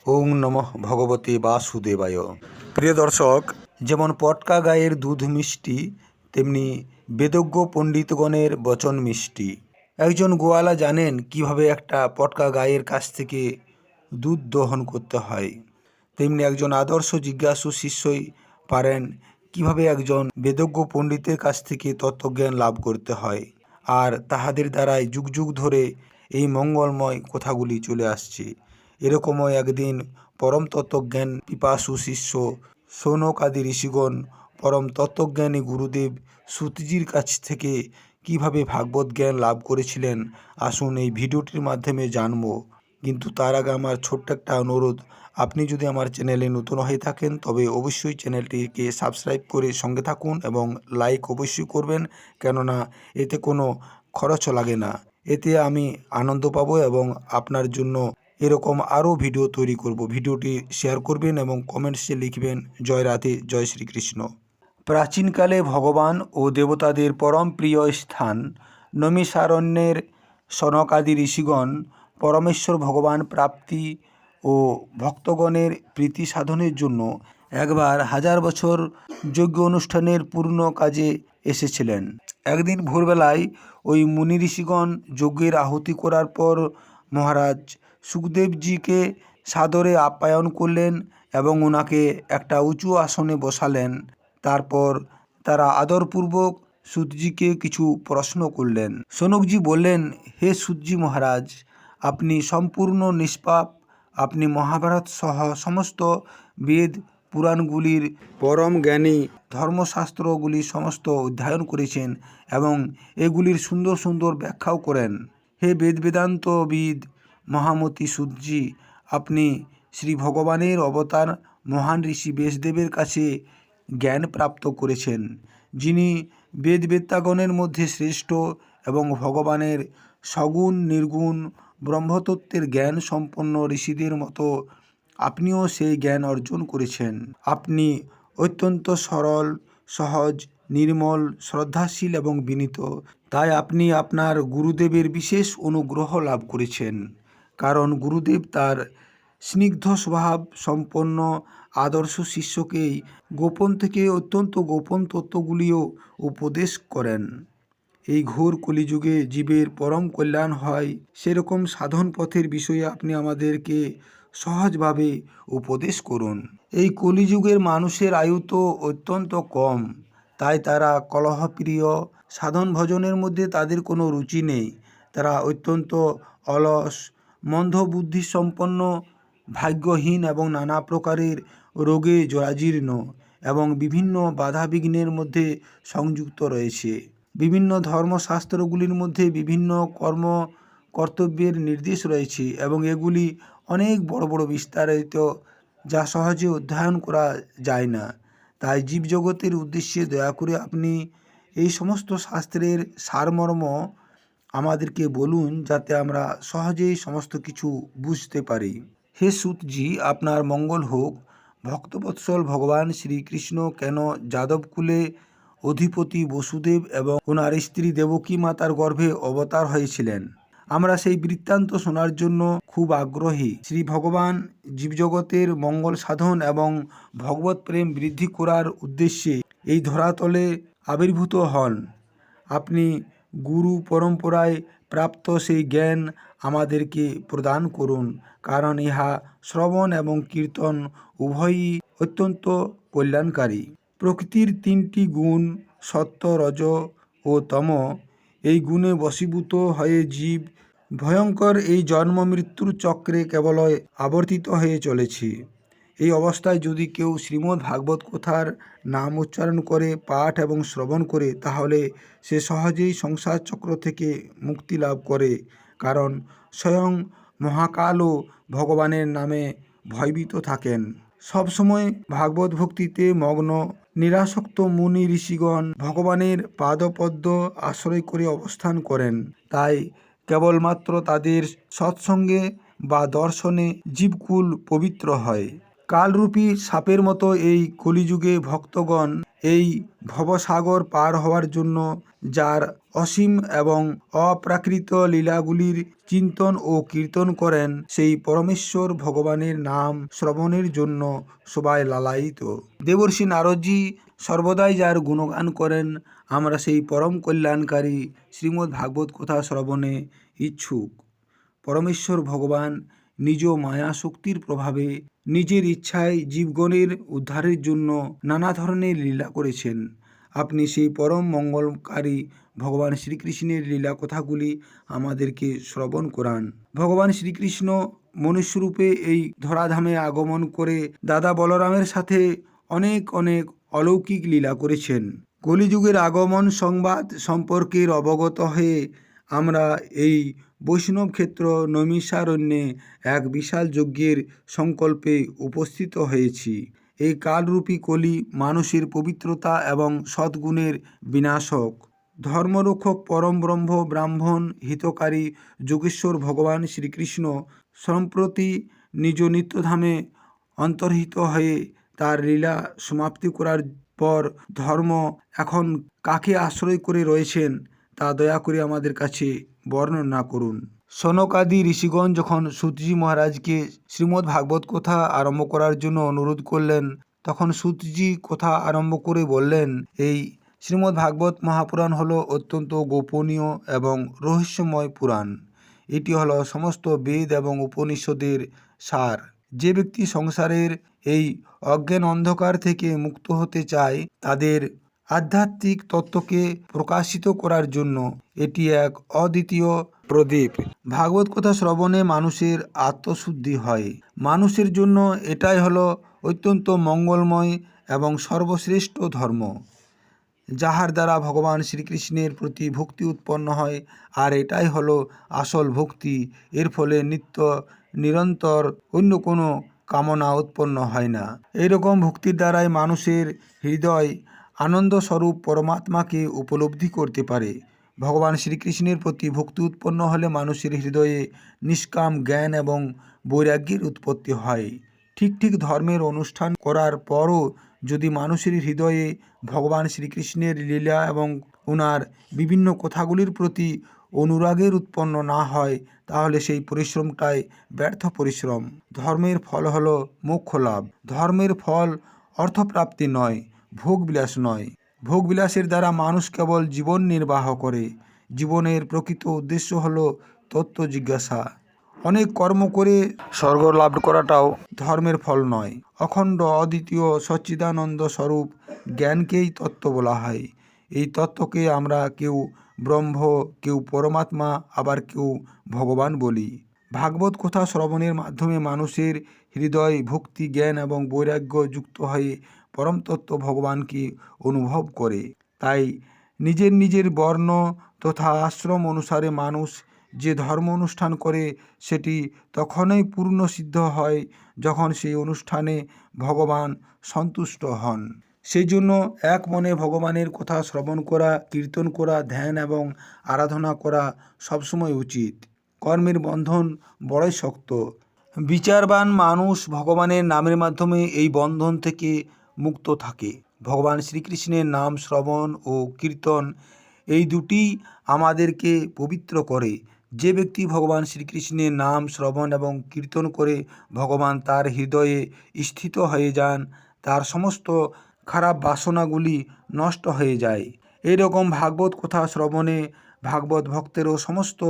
ওং নমঃ ভগবতে বাসুদেবায়। প্রিয় দর্শক, যেমন পটকা গায়ের দুধ মিষ্টি, তেমনি বেদজ্ঞ পণ্ডিতগণের বচন মিষ্টি। একজন গোয়ালা জানেন কিভাবে একটা পটকা গায়ের কাছ থেকে দুধ দহন করতে হয়, তেমনি একজন আদর্শ জিজ্ঞাসু শিষ্যই পারেন কিভাবে একজন বেদজ্ঞ পণ্ডিতের কাছ থেকে তত্ত্বজ্ঞান লাভ করতে হয়। আর তাহাদের দ্বারাই যুগ যুগ ধরে এই মঙ্গলময় কথাগুলি চলে আসছে। এরকমই একদিন পরম তত্ত্বজ্ঞান পিপাসু শিষ্য শৌনক আদি ঋষিগণ পরম তত্ত্বজ্ঞানী গুরুদেব সুতজির কাছ থেকে কিভাবে ভাগবত জ্ঞান লাভ করেছিলেন, আসুন এই ভিডিওটির মাধ্যমে জানব। কিন্তু তার আগে আমার ছোট্ট একটা অনুরোধ, আপনি যদি আমার চ্যানেলে নতুন হয়ে থাকেন তবে অবশ্যই চ্যানেলটিকে সাবস্ক্রাইব করে সঙ্গে থাকুন এবং লাইক অবশ্যই করবেন, কেননা এতে কোনো খরচও লাগে না। এতে আমি আনন্দ পাবো এবং আপনার জন্য এরকম আরও ভিডিও তৈরি করব। ভিডিওটি শেয়ার করবেন এবং কমেন্টসে লিখবেন জয় রাধে, জয় শ্রীকৃষ্ণ। প্রাচীনকালে ভগবান ও দেবতাদের পরম প্রিয় স্থান নৈমিষারণ্যের সনকাদি ঋষিগণ পরমেশ্বর ভগবান প্রাপ্তি ও ভক্তগণের প্রীতি সাধনের জন্য একবার 1000 বছর যজ্ঞ অনুষ্ঠানের পূর্ণ কাজে এসেছিলেন। একদিন ভোরবেলায় ওই মুনি ঋষিগণ যজ্ঞের আহুতি করার পর মহারাজ সুখদেবজিকে সাদরে আপ্যায়ন করলেন এবং ওনাকে একটা উঁচু আসনে বসালেন। তারপর তারা আদরপূর্বক সুতজিকে কিছু প্রশ্ন করলেন। সনকজি বললেন, হে সুতজি মহারাজ, আপনি সম্পূর্ণ নিষ্পাপ। আপনি মহাভারত সহ সমস্ত বেদ পুরাণগুলির পরম জ্ঞানী, ধর্মশাস্ত্রগুলি সমস্ত অধ্যয়ন করেছেন এবং এগুলির সুন্দর সুন্দর ব্যাখ্যাও করেন। হে বেদান্তবিদ মহামতি সুতজি, আপনি শ্রী ভগবানের অবতার মহান ঋষি ব্যাসদেবের কাছে জ্ঞান প্রাপ্ত করেছেন, যিনি বেদবেত্তাগণের মধ্যে শ্রেষ্ঠ এবং ভগবানের সগুণ নির্গুণ ব্রহ্মতত্ত্বের জ্ঞান সম্পন্ন ঋষিদের মতো আপনিও সেই জ্ঞান অর্জন করেছেন। আপনি অত্যন্ত সরল, সহজ, নির্মল, শ্রদ্ধাশীল এবং বিনীত। তাই আপনি আপনার গুরুদেবের বিশেষ অনুগ্রহ লাভ করেছেন, কারণ গুরুদেব তার স্নিগ্ধ স্বভাব সম্পন্ন আদর্শ শিষ্যকেই গোপন থেকে অত্যন্ত গোপন তত্ত্বগুলিও উপদেশ করেন। এই ঘোর কলিযুগে জীবের পরম কল্যাণ হয় সেরকম সাধন পথের বিষয়ে আপনি আমাদেরকে সহজভাবে উপদেশ করুন। এই কলিযুগের মানুষের আয়ু তো অত্যন্ত কম, তাই তারা কলহপ্রিয়, সাধন ভজনের মধ্যে তাদের কোনো রুচি নেই। তারা অত্যন্ত অলস, মন্দবুদ্ধিসম্পন্ন, ভাগ্যহীন এবং নানা প্রকারের রোগে জরাজীর্ণ এবং বিভিন্ন বাধাবিঘ্নের মধ্যে সংযুক্ত রয়েছে। বিভিন্ন ধর্মশাস্ত্রগুলির মধ্যে বিভিন্ন কর্তব্যের নির্দেশ রয়েছে এবং এগুলি অনেক বড় বড় বিস্তারিত, যা সহজে অধ্যয়ন করা যায় না। তাই জীবজগতের উদ্দেশ্যে দয়া করে আপনি এই সমস্ত শাস্ত্রের সারমর্ম আমাদেরকে বলুন, যাতে আমরা সহজেই সমস্ত কিছু বুঝতে পারি। হে সুতজি, আপনার মঙ্গল হোক। ভক্তবৎসল ভগবান শ্রীকৃষ্ণ কেন যাদবকুলে অধিপতি বসুদেব এবং ওনার স্ত্রী দেবকী মাতার গর্ভে অবতার হয়েছিলেন, আমরা সেই বৃত্তান্ত শোনার জন্য খুব আগ্রহী। শ্রী ভগবান জীবজগতের মঙ্গল সাধন এবং ভগবত প্রেম বৃদ্ধি করার উদ্দেশ্যে এই ধরাতলে আবির্ভূত হন। আপনি গুরু পরম্পরায় প্রাপ্ত সেই জ্ঞান আমাদেরকে প্রদান করুন, কারণ ইহা শ্রবণ এবং কীর্তন উভয়ই অত্যন্ত কল্যাণকারী। প্রকৃতির 3টি গুণ সত্য, রজ ও তম, এই গুণে বশীভূত হয়ে জীব ভয়ঙ্কর এই জন্ম মৃত্যুর চক্রে কেবলই আবর্তিত হয়ে চলেছে। এই অবস্থায় যদি কেউ শ্রীমদ্ ভাগবত কথার নাম উচ্চারণ করে, পাঠ এবং শ্রবণ করে, তাহলে সে সহজেই সংসার চক্র থেকে মুক্তি লাভ করে, কারণ স্বয়ং মহাকালও ভগবানের নামে ভয়ভীত থাকেন। সবসময় ভাগবত ভক্তিতে মগ্ন নিরাসক্ত মুনি ঋষিগণ ভগবানের পাদপদ্ম আশ্রয় করে অবস্থান করেন। তাই কেবলমাত্র তাদের সৎসঙ্গে বা দর্শনে জীবকুল পবিত্র হয়। কালরূপী সাপের মতো এই কলিযুগে ভক্তগণ এই ভবসাগর পার হওয়ার জন্য যার অসীম এবং অপ্রাকৃত লীলাগুলির চিন্তন ও কীর্তন করেন, সেই পরমেশ্বর ভগবানের নাম শ্রবণের জন্য সবাই লালায়িত। দেবর্ষি নারদজি সর্বদাই যার গুণগান করেন, আমরা সেই পরম কল্যাণকারী শ্রীমদ্ ভাগবত কথা শ্রবণে ইচ্ছুক। পরমেশ্বর ভগবান নিজ মায়া শক্তির প্রভাবে নিজের ইচ্ছায় জীবগণের উদ্ধারের জন্য নানা ধরনের লীলা করেছেন। আপনি সেই পরম মঙ্গলকারী ভগবান শ্রীকৃষ্ণের লীলা কথাগুলি আমাদেরকে শ্রবণ করান। ভগবান শ্রীকৃষ্ণ মনুষ্যরূপে এই ধরাধামে আগমন করে দাদা বলরামের সাথে অনেক অনেক অলৌকিক লীলা করেছেন। কলিযুগের আগমন সংবাদ সম্পর্কের অবগত হয়ে আমরা এই বৈষ্ণব ক্ষেত্র নৈমিষারণ্যে এক বিশাল যজ্ঞের সংকল্পে উপস্থিত হয়েছি। এই কালরূপী কলি মানুষের পবিত্রতা এবং সদ্গুণের বিনাশক। ধর্মরক্ষক পরম ব্রহ্ম ব্রাহ্মণ হিতকারী যোগেশ্বর ভগবান শ্রীকৃষ্ণ সম্প্রতি নিজ নিত্যধামে অন্তর্হিত হয়ে তার লীলা সমাপ্তি করার পর ধর্ম এখন কাকে আশ্রয় করে রয়েছেন তা দয়া করে আমাদের কাছে বর্ণনা করুন। সনকাদি ঋষিগণ যখন সূতজি মহারাজকে শ্রীমদ্ ভাগবত কথা আরম্ভ করার জন্য অনুরোধ করলেন, তখন সূতজি কথা আরম্ভ করে বললেন, এই শ্রীমদ্ ভাগবত মহাপুরাণ হলো অত্যন্ত গোপনীয় এবং রহস্যময় পুরাণ। এটি হলো সমস্ত বেদ এবং উপনিষদের সার। যে ব্যক্তি সংসারের এই অজ্ঞান অন্ধকার থেকে মুক্ত হতে চায়, তাদের আধ্যাত্মিক তত্ত্বকে প্রকাশিত করার জন্য এটি এক অদ্বিতীয় প্রদীপ। ভাগবত কথা শ্রবণে মানুষের আত্মশুদ্ধি হয়। মানুষের জন্য এটাই হলো অত্যন্ত মঙ্গলময় এবং সর্বশ্রেষ্ঠ ধর্ম, যাহার দ্বারা ভগবান শ্রীকৃষ্ণের প্রতি ভক্তি উৎপন্ন হয়। আর এটাই হলো আসল ভক্তি। এর ফলে নিত্য নিরন্তর অন্য কোনো কামনা উৎপন্ন হয় না। এইরকম ভক্তির দ্বারাই মানুষের হৃদয় আনন্দস্বরূপ পরমাত্মাকে উপলব্ধি করতে পারে। ভগবান শ্রীকৃষ্ণের প্রতি ভক্তি উৎপন্ন হলে মানুষের হৃদয়ে নিষ্কাম জ্ঞান এবং বৈরাগ্যের উৎপত্তি হয়। ঠিক ঠিক ধর্মের অনুষ্ঠান করার পরও যদি মানুষের হৃদয়ে ভগবান শ্রীকৃষ্ণের লীলা এবং ওনার বিভিন্ন কথাগুলির প্রতি অনুরাগের উৎপন্ন না হয়, তাহলে সেই পরিশ্রমটাই ব্যর্থ পরিশ্রম। ধর্মের ফল হলো মোক্ষ লাভ। ধর্মের ফল অর্থপ্রাপ্তি নয়, ভোগবিলাস নয়। ভোগবিলাসের দ্বারা মানুষ কেবল জীবন নির্বাহ করে। জীবনের প্রকৃত উদ্দেশ্য হলো তত্ত্ব জিজ্ঞাসা। অনেক কর্ম করে স্বর্গ লাভ করাটাও ধর্মের ফল নয়। অখণ্ড অদ্বিতীয় সচ্চিদানন্দ স্বরূপ জ্ঞানকেই তত্ত্ব বলা হয়। এই তত্ত্বকে আমরা কেউ ব্রহ্ম, কেউ পরমাত্মা, আবার কেউ ভগবান বলি। ভাগবত কথা শ্রবণের মাধ্যমে মানুষের হৃদয় ভক্তি জ্ঞান এবং বৈরাগ্য যুক্ত হয়ে পরমতত্ত্ব ভগবানকে অনুভব করে। তাই নিজের নিজের বর্ণ তথা আশ্রম অনুসারে মানুষ যে ধর্ম অনুষ্ঠান করে, সেটি তখনই পূর্ণ সিদ্ধ হয় যখন সেই অনুষ্ঠানে ভগবান সন্তুষ্ট হন। সেই জন্য এক মনে ভগবানের কথা শ্রবণ করা, কীর্তন করা, ধ্যান এবং আরাধনা করা সবসময় উচিত। কর্মের বন্ধন বড়ই শক্ত। বিচারবান মানুষ ভগবানের নামের মাধ্যমে এই বন্ধন থেকে মুক্ত থাকে। ভগবান শ্রীকৃষ্ণের নাম শ্রবণ ও কীর্তন এই দুটি আমাদেরকে পবিত্র করে। যে ব্যক্তি ভগবান শ্রীকৃষ্ণের নাম শ্রবণ এবং কীর্তন করে ভগবান তার হৃদয়ে স্থিত হয়ে যান, তার সমস্ত খারাপ বাসনাগুলি নষ্ট হয়ে যায়। এইরকম ভাগবত কথা শ্রবণে ভাগবত ভক্তেরও সমস্ত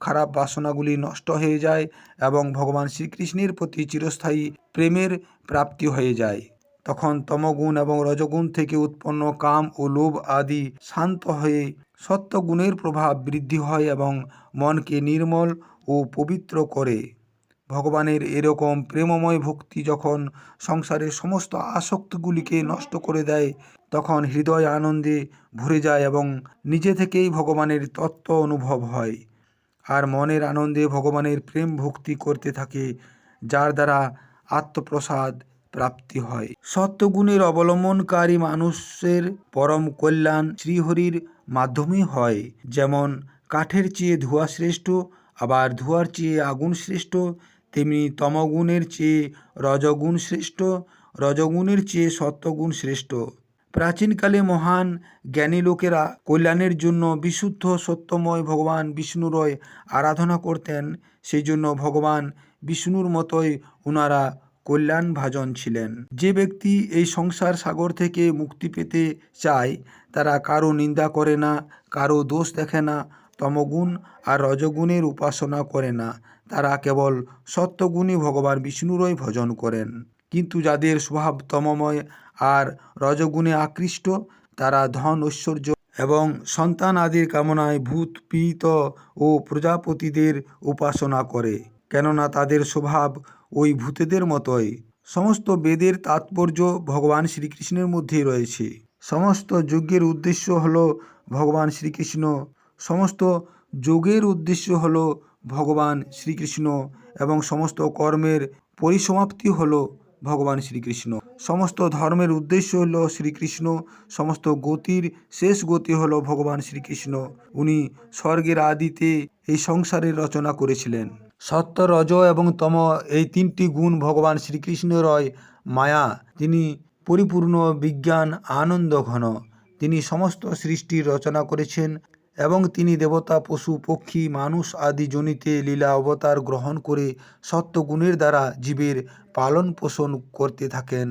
খারাপ বাসনাগুলি নষ্ট হয়ে যায় এবং ভগবান শ্রীকৃষ্ণের প্রতি চিরস্থায়ী প্রেমের প্রাপ্তি হয়ে যায়। তখন তমগুণ এবং রজগুণ থেকে উৎপন্ন কাম ও লোভ আদি শান্ত হয়ে সত্যগুণের প্রভাব বৃদ্ধি হয় এবং মনকে নির্মল ও পবিত্র করে। ভগবানের এরকম প্রেমময় ভক্তি যখন সংসারের সমস্ত আসক্তিগুলিকে নষ্ট করে দেয়, তখন হৃদয় আনন্দে ভরে যায় এবং নিজে থেকেই ভগবানের তত্ত্ব অনুভব হয়। আর মনের আনন্দে ভগবানের প্রেম ভক্তি করতে থাকে, যার দ্বারা আত্মপ্রসাদ প্রাপ্তি হয়। সত্যগুণের অবলম্বনকারী মানুষের পরম কল্যাণ শ্রীহরির মাধ্যমেই হয়। যেমন কাঠের চেয়ে ধোঁয়া শ্রেষ্ঠ, আবার ধোঁয়ার চেয়ে আগুন শ্রেষ্ঠ, তেমনি তমগুণের চেয়ে রজগুণ শ্রেষ্ঠ, রজগুণের চেয়ে সত্যগুণ শ্রেষ্ঠ। প্রাচীনকালে মহান জ্ঞানী লোকেরা কল্যাণের জন্য বিশুদ্ধ সত্যময় ভগবান বিষ্ণুরই আরাধনা করতেন। সেই জন্য ভগবান বিষ্ণুর মতোই ওনারা কল্যাণভাজন ছিলেন। যে ব্যক্তি এই সংসার সাগর থেকে মুক্তি পেতে চায় তারা কারো নিন্দা করে না, কারো দোষ দেখে না, তমগুণ আর রজগুণের উপাসনা করে না। তারা কেবল সত্যগুণী ভগবান বিষ্ণুরই ভজন করেন। কিন্তু যাদের স্বভাব তমময় আর রজগুণে আকৃষ্ট, তারা ধন ঐশ্বর্য এবং সন্তান আদির কামনায় ভূত পীড়িত ও প্রজাপতিদের উপাসনা করে, কেননা তাদের স্বভাব ওই ভূতেদের মতোই। সমস্ত বেদের তাৎপর্য ভগবান শ্রীকৃষ্ণের মধ্যেই রয়েছে। সমস্ত যজ্ঞের উদ্দেশ্য হল ভগবান শ্রীকৃষ্ণ, সমস্ত যোগের উদ্দেশ্য হল ভগবান শ্রীকৃষ্ণ এবং সমস্ত কর্মের পরিসমাপ্তি হল ভগবান শ্রীকৃষ্ণ। সমস্ত ধর্মের উদ্দেশ্য হল শ্রীকৃষ্ণ, সমস্ত গতির শেষ গতি হল ভগবান শ্রীকৃষ্ণ। উনি স্বর্গের আদিতে এই সংসারের রচনা করেছিলেন। সত্য, রজ এবং তম এই তিনটি গুণ ভগবান শ্রীকৃষ্ণেরই মায়া। তিনি পরিপূর্ণ বিজ্ঞান আনন্দ ঘন। তিনি সমস্ত সৃষ্টির রচনা করেছেন এবং তিনি দেবতা, পশু, পক্ষী, মানুষ আদি জনিতে লীলা অবতার গ্রহণ করে সত্যগুণের দ্বারা জীবের পালন পোষণ করতে থাকেন।